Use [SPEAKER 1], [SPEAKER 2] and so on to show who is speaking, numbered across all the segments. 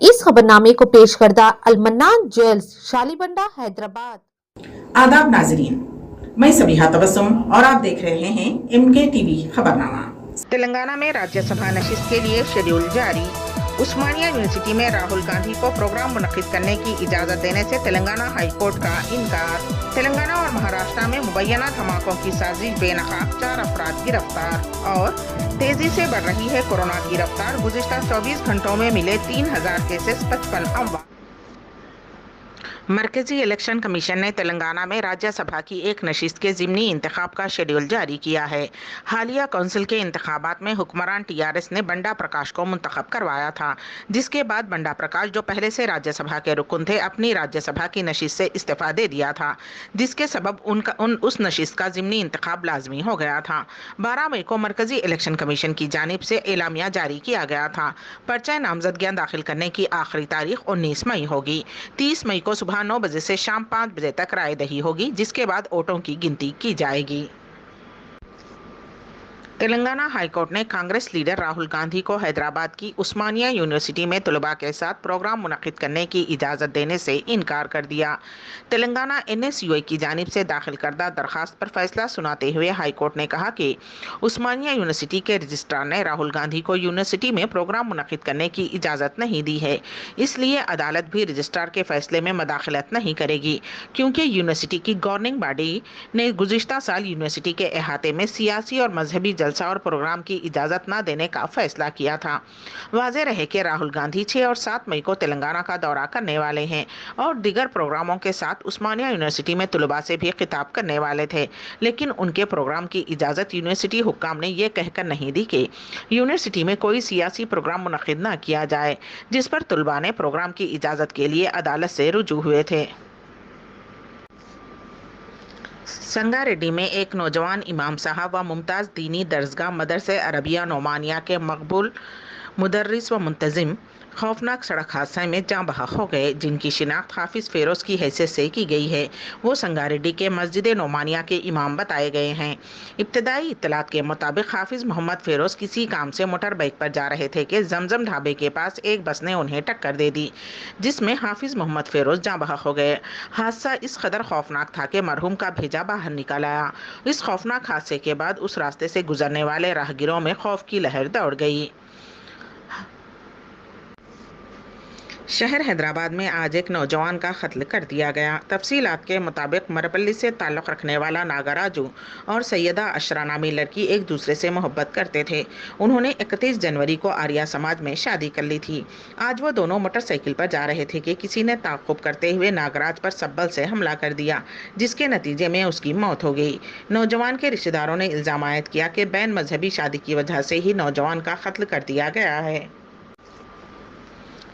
[SPEAKER 1] इस खबरनामे को पेश करदा अलमन्नान ज्वेल्स शालीबंडा हैदराबाद।
[SPEAKER 2] आदाब नाजरीन, मैं सबीहा तबस्सुम और आप देख रहे हैं MK TV खबरनामा।
[SPEAKER 3] तेलंगाना में राज्यसभा नशिस्त के लिए शेड्यूल जारी। उस्मानिया यूनिवर्सिटी में राहुल गांधी को प्रोग्राम मुनक्किद करने की इजाजत देने से तेलंगाना हाई कोर्ट का इनकार। तेलंगाना और महाराष्ट्र में मुबैना धमाकों की साजिश बेनकाब 4 अफराद गिरफ्तार। और तेजी से बढ़ रही है कोरोना की रफ्तार। गुज़िश्ता 24 घंटों में मिले 3000 केसेस, 55 अमवात। मरकजी इलेक्शन कमीशन ने तेलंगाना में राज्यसभा की एक नशिस्त के ज़िमनी इंतखाब का शेड्यूल जारी किया है। हालिया कौंसिल के इंतखाबात में हुक्मरान TRS ने बंडा प्रकाश को मुंतखब करवाया था, जिसके बाद बंडा प्रकाश, जो पहले से राज्यसभा के रुकन थे, अपनी राज्यसभा की नशिस्त से इस्तीफा दे दिया था, जिसके सबब उस नशिस्त का ज़िमनी इंतखाब लाजमी हो गया था। 12 मई को मरकजी इलेक्शन कमीशन की जानिब से एलामिया जारी किया गया था। पर्चा नामजदगियाँ दाखिल करने की आखिरी तारीख 19 मई होगी। 30 मई को सुबह 9 बजे से शाम 5 बजे तक राय दही होगी, जिसके बाद वोटों की गिनती की जाएगी। तेलंगाना हाईकोर्ट ने कांग्रेस लीडर राहुल गांधी को हैदराबाद की उस्मानिया यूनिवर्सिटी में तलबा के साथ प्रोग्राम मुनक्किद करने की इजाज़त देने से इनकार कर दिया। तेलंगाना NSUI की जानिब से दाखिल करदा दरखास्त पर फैसला सुनाते हुए हाईकोर्ट ने कहा कि उस्मानिया यूनिवर्सिटी के रजिस्ट्रार ने राहुल गांधी को यूनिवर्सिटी में प्रोग्राम मुनक्किद करने की इजाज़त नहीं दी है, इसलिए अदालत भी रजिस्ट्रार के फैसले में मदाखलत नहीं करेगी, क्योंकि यूनिवर्सिटी की गवर्निंग बॉडी ने गुज़िश्ता साल यूनिवर्सिटी के अहाते में सियासी और मजहबी जलसा और प्रोग्राम की इजाजत न देने का फैसला किया था। वाज़ेह रहे कि राहुल गांधी 6 और 7 मई को तेलंगाना का दौरा करने वाले हैं और दीगर प्रोग्रामों के साथ उस्मानिया यूनिवर्सिटी में तलबा से भी खिताब करने वाले थे, लेकिन उनके प्रोग्राम की इजाजत यूनिवर्सिटी हुक्काम ने यह कहकर नहीं दी कि यूनिवर्सिटी में कोई सियासी प्रोग्राम मुनक्किद न किया जाए, जिस पर तलबा ने प्रोग्राम की इजाजत के लिए अदालत से रुजू हुए थे। संगारेड्डी में एक नौजवान इमाम साहब व मुमताज़ दीनी दरसगाह मदरसे अरबिया नोमानिया के मकबूल मुदर्रिस व मुंतजिम खौफनाक सड़क हादसे में जाँ बहक हो गए, जिनकी शिनाख्त हाफिज़ फ़ेरोज़ की हैसियत से की गई है। वो संगारेड्डी के मस्जिद नोमानिया के इमाम बताए गए हैं। इब्तदाई इत्तलात के मुताबिक हाफिज़ मोहम्मद फ़ेरोज़ किसी काम से मोटर बाइक पर जा रहे थे कि जमजम ढाबे के पास एक बस ने उन्हें टक्कर दे दी, जिसमें हाफिज़ मोहम्मद फ़ेरोज़ जाँ बहक हो गए। हादसा इस कदर खौफनाक था कि मरहूम का भेजा बाहर निकल आया। इस खौफनाक हादसे के बाद उस रास्ते से गुजरने वाले राहगीरों में खौफ की लहर दौड़ गई। शहर हैदराबाद में आज एक नौजवान का कत्ल कर दिया गया। तफसीलात के मुताबिक मरपल्ली से ताल्लुक़ रखने वाला नागराजू और सैयदा अशरा नामी लड़की एक दूसरे से मोहब्बत करते थे। उन्होंने 31 जनवरी को आर्या समाज में शादी कर ली थी। आज वो दोनों मोटरसाइकिल पर जा रहे थे कि किसी ने ताक़ुब करते हुए नागराज पर सब्बल से हमला कर दिया, जिसके नतीजे में उसकी मौत हो गई। नौजवान के रिश्तेदारों ने इल्ज़ाम आयद किया कि बैन मजहबी शादी की वजह से ही नौजवान का कत्ल कर दिया गया है।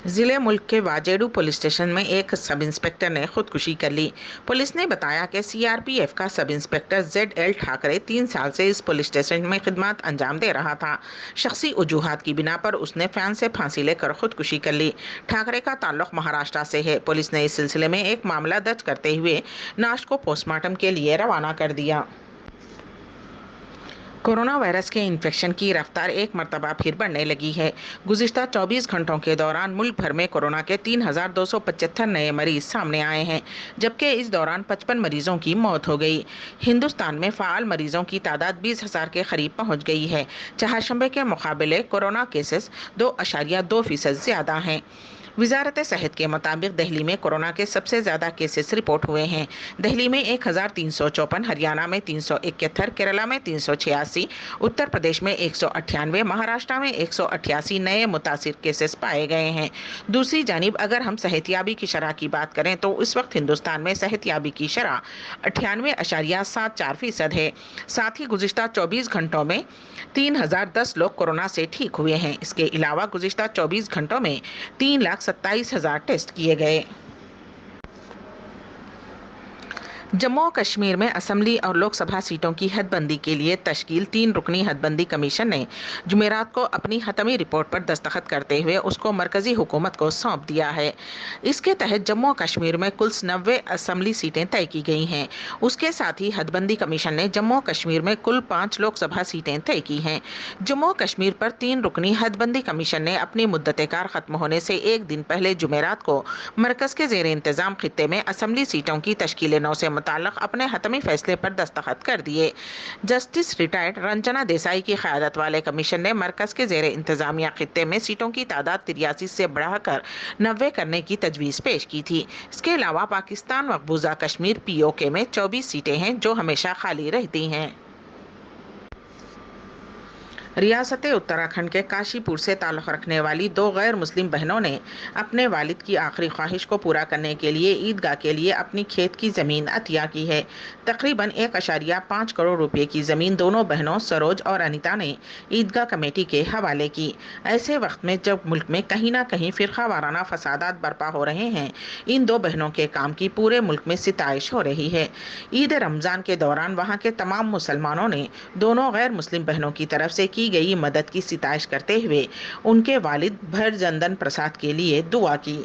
[SPEAKER 3] ज़िले मुल्क के वाजेडू पुलिस स्टेशन में एक सब इंस्पेक्टर ने खुदकुशी कर ली। पुलिस ने बताया कि CRPF का सब इंस्पेक्टर ZL ठाकरे 3 साल से इस पुलिस स्टेशन में खिदमत अंजाम दे रहा था। शख्सी वजूहात की बिना पर उसने फैन से फांसी लेकर खुदकुशी कर ली। ठाकरे का ताल्लुक महाराष्ट्र से है। पुलिस ने इस सिलसिले में एक मामला दर्ज करते हुए नाश को पोस्टमार्टम के लिए रवाना कर दिया। कोरोना वायरस के इन्फेक्शन की रफ्तार एक मरतबा फिर बढ़ने लगी है। गुज़िश्ता 24 घंटों के दौरान मुल्क भर में कोरोना के 3275 नए मरीज सामने आए हैं, जबकि इस दौरान 55 मरीजों की मौत हो गई। हिंदुस्तान में फ़ाल मरीजों की तादाद 20,000 के करीब पहुँच गई है। चहारशंबे के मुकाबले कोरोना केसेस 2.2% ज़्यादा हैं। वजारत सेहत के मुताबिक दिल्ली में कोरोना के सबसे ज़्यादा केसेस रिपोर्ट हुए हैं। दिल्ली में 1354, हरियाणा में 371, केरला में 386, उत्तर प्रदेश में 198, महाराष्ट्र में 188 नए मुतासिर केसेस पाए गए हैं। दूसरी जानिब अगर हम सेहतियाबी की शरह की बात करें तो इस वक्त हिंदुस्तान में सेहतियाबी की शरह 98.74% है। साथ ही गुज़िश्ता 24 घंटों में 3010 लोग कोरोना से ठीक हुए हैं। इसके अलावा गुज़िश्ता 24 घंटों में 3,27,000 टेस्ट किए गए। जम्मू और कश्मीर में असम्बली और लोकसभा सीटों की हदबंदी के लिए तश्कील 3 रुकनी हदबंदी कमीशन ने जुमेरात को अपनी हतमी रिपोर्ट पर दस्तखत करते हुए उसको मरकजी हुकूमत को सौंप दिया है। इसके तहत जम्मू और कश्मीर में कुल 90 असम्बली सीटें तय की गई हैं। उसके साथ ही हदबंदी कमीशन ने जम्मू और कश्मीर में कुल 5 लोकसभा सीटें तय की हैं। जम्मू और कश्मीर पर 3 रुकनी हदबंदी कमीशन ने अपनी मुद्दत-ए-कार खत्म होने से एक दिन पहले जुमेरात को मरकज के जेर इंतजाम खित्ते में असम्बली सीटों की तश्कील नौ से मुताल्लिक़ अपने हतमी फैसले पर दस्तखत कर दिए। जस्टिस रिटायर्ड रंजना देसाई की क़यादत वाले कमीशन ने मरकज के जेर इंतजामिया खित्ते में सीटों की तादाद 83 से बढ़ाकर 90 करने की तजवीज़ पेश की थी। इसके अलावा पाकिस्तान मकबूजा कश्मीर POK में 24 सीटें हैं जो हमेशा खाली रहती हैं। रियासत उत्तराखंड के काशीपुर से ताल्लुक़ रखने वाली 2 गैर मुस्लिम बहनों ने अपने वालिद की आखिरी ख्वाहिश को पूरा करने के लिए ईदगाह के लिए अपनी खेत की ज़मीन अतिया की है। तकरीबन 1.5 करोड़ रुपए की ज़मीन दोनों बहनों सरोज और अनीता ने ईदगाह कमेटी के हवाले की। ऐसे वक्त में जब मुल्क में कहीं ना कहीं फ़िरका वाराना फसादात बर्पा हो रहे हैं, इन 2 बहनों के काम की पूरे मुल्क में सिताइश हो रही है। ईद रमज़ान के दौरान वहाँ के तमाम मुसलमानों ने दोनों गैर मुस्लिम बहनों की तरफ से की गई मदद की सिताइश करते हुए उनके वालिद भरजंदन प्रसाद के लिए दुआ की।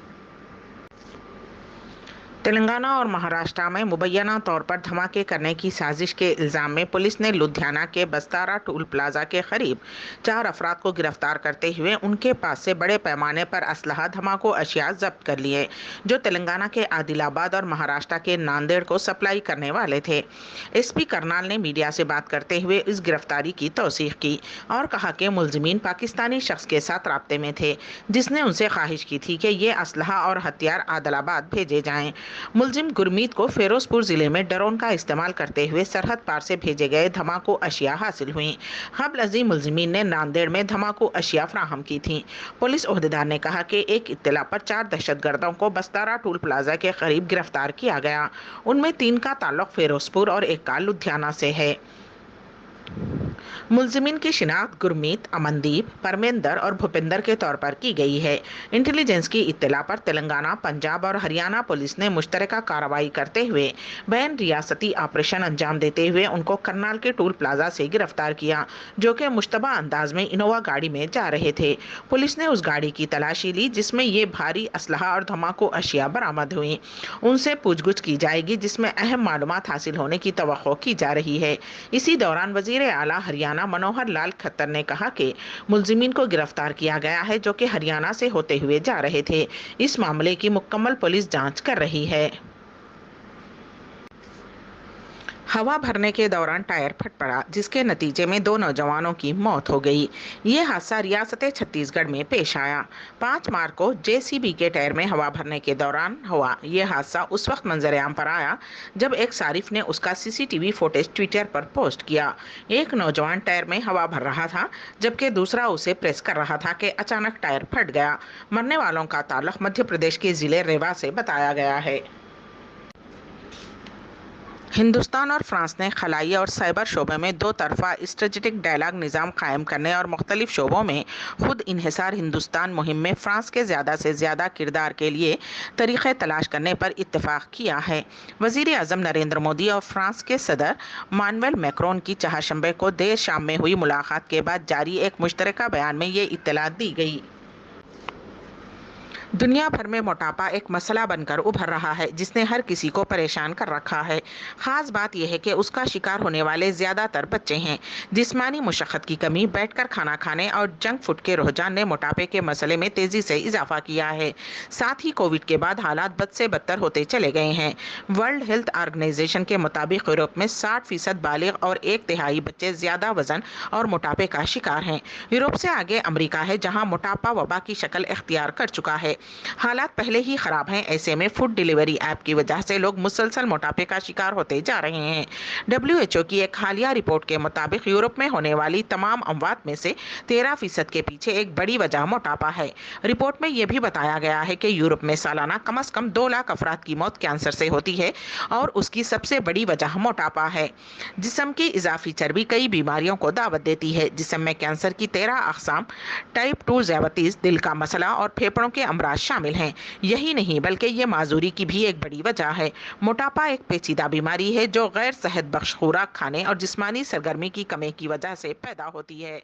[SPEAKER 3] तेलंगाना और महाराष्ट्र में मुबैना तौर पर धमाके करने की साजिश के इल्ज़ाम में पुलिस ने लुधियाना के बस्तारा टोल प्लाजा के करीब 4 अफराद को गिरफ्तार करते हुए उनके पास से बड़े पैमाने पर असलहा धमाको अशिया जब्त कर लिए, जो तेलंगाना के आदिलाबाद और महाराष्ट्र के नांदेड़ को सप्लाई करने वाले थे। SP करनाल ने मीडिया से बात करते हुए इस गिरफ्तारी की तौसीक़ की और कहा कि मुलजिमीन पाकिस्तानी शख्स के साथ राब्ते में थे, जिसने उनसे ख्वाहिश की थी कि ये असलहा और हथियार आदिलाबाद भेजे जाएं। मुलजिम गुरमीत को फिरोजपुर जिले में ड्रोन का इस्तेमाल करते हुए सरहद पार से भेजे गए धमाको अशिया हासिल हुई। क़ब्ल अज़ीं मुलजिमीन ने नांदेड़ में धमाको अशिया फ्राहम की थी। पुलिस ओहदेदार ने कहा कि एक इत्तला पर 4 दहशतगर्दों को बस्तारा टोल प्लाजा के करीब गिरफ्तार किया गया। उनमें 3 का ताल्लुक फिरोजपुर और 1 का लुधियाना से है। मुलजिमीन की शिनाख्त गुरमीत, अमनदीप, परमेंदर और भूपेंदर के तौर पर की गई है। इंटेलिजेंस की इत्तला पर तेलंगाना, पंजाब और हरियाणा पुलिस ने मुश्तरका कार्रवाई करते हुए बैन रियासती ऑपरेशन अंजाम देते हुए उनको करनाल के टोल प्लाजा से गिरफ्तार किया, जो कि मुश्तबा अंदाज में इनोवा गाड़ी में जा रहे थे। पुलिस ने उस गाड़ी की तलाशी ली जिसमें ये भारी असलहा और धमाको अशिया बरामद हुई। उनसे पूछगछ की जाएगी, जिसमें अहम मालूमात हासिल होने की तवक्को की जा रही है। इसी दौरान वजीर आला हरियाणा मनोहर लाल खट्टर ने कहा कि मुलजिमीन को गिरफ्तार किया गया है, जो कि हरियाणा से होते हुए जा रहे थे। इस मामले की मुकम्मल पुलिस जांच कर रही है। हवा भरने के दौरान टायर फट पड़ा, जिसके नतीजे में 2 नौजवानों की मौत हो गई। ये हादसा रियासत छत्तीसगढ़ में पेश आया। 5 मार्च को JCB के टायर में हवा भरने के दौरान हुआ। ये हादसा उस वक्त मंजर-ए-आम पर आया जब एक सारिफ ने उसका CCTV फुटेज ट्विटर पर पोस्ट किया। एक नौजवान टायर में हवा भर रहा था, जबकि दूसरा उसे प्रेस कर रहा था कि अचानक टायर फट गया। मरने वालों का ताल्लुक मध्य प्रदेश के जिले रेवा से बताया गया है। हिंदुस्तान और फ्रांस ने खलाई और साइबर शोबे में 2 तरफा स्ट्रेटेजिक डायलॉग निज़ाम कायम करने और मुख्तलिफ शोबों में खुद इन्हिसार हिंदुस्तान मुहिम में फ्रांस के ज़्यादा से ज़्यादा किरदार के लिए तरीक़े तलाश करने पर इत्तेफाक किया है। वज़ीर आज़म नरेंद्र मोदी और फ्रांस के सदर मानुएल मैक्रोन की चहारशंबे को देर शाम में हुई मुलाकात के बाद जारी एक मुश्तरका बयान में ये इत्तला दी गई। दुनिया भर में मोटापा एक मसला बनकर उभर रहा है, जिसने हर किसी को परेशान कर रखा है। ख़ास बात यह है कि उसका शिकार होने वाले ज़्यादातर बच्चे हैं। जिस्मानी मुशक्क़त की कमी, बैठकर खाना खाने और जंक फूड के रुझान ने मोटापे के मसले में तेज़ी से इजाफा किया है। साथ ही कोविड के बाद हालात बद से बदतर होते चले गए हैं। वर्ल्ड हेल्थ ऑर्गेनाइजेशन के मुताबिक यूरोप में 60% बालिग और 1/3 बच्चे ज़्यादा वजन और मोटापे का शिकार हैं। यूरोप से आगे अमरीका है, जहाँ मोटापा वबा की शक्ल इख्तियार कर चुका है। हालात पहले ही खराब हैं, ऐसे में फूड डिलीवरी ऐप की वजह से लोग मुसलसल मोटापे का शिकार होते जा रहे हैं। WHO की एक हालिया रिपोर्ट के मुताबिक यूरोप में होने वाली तमाम अमवात में से 13% के पीछे एक बड़ी वजह मोटापा है। रिपोर्ट में यह भी बताया गया है कि यूरोप में सालाना कम से कम 2 लाख अफराद की मौत कैंसर से होती है और उसकी सबसे बड़ी वजह मोटापा है। जिस्म की इजाफी चर्बी कई बीमारियों को दावत देती है। जिस्म में कैंसर की 13 अक़साम, टाइप 2 ज़्यादतीज़, दिल का मसला और फेफड़ों के अमराज امراض شامل ہیں۔ یہی نہیں بلکہ یہ معذوری کی بھی ایک بڑی وجہ ہے۔ موٹاپا ایک پیچیدہ بیماری ہے جو غیر صحت بخش خوراک کھانے اور جسمانی سرگرمی کی کمی کی وجہ سے پیدا ہوتی ہے۔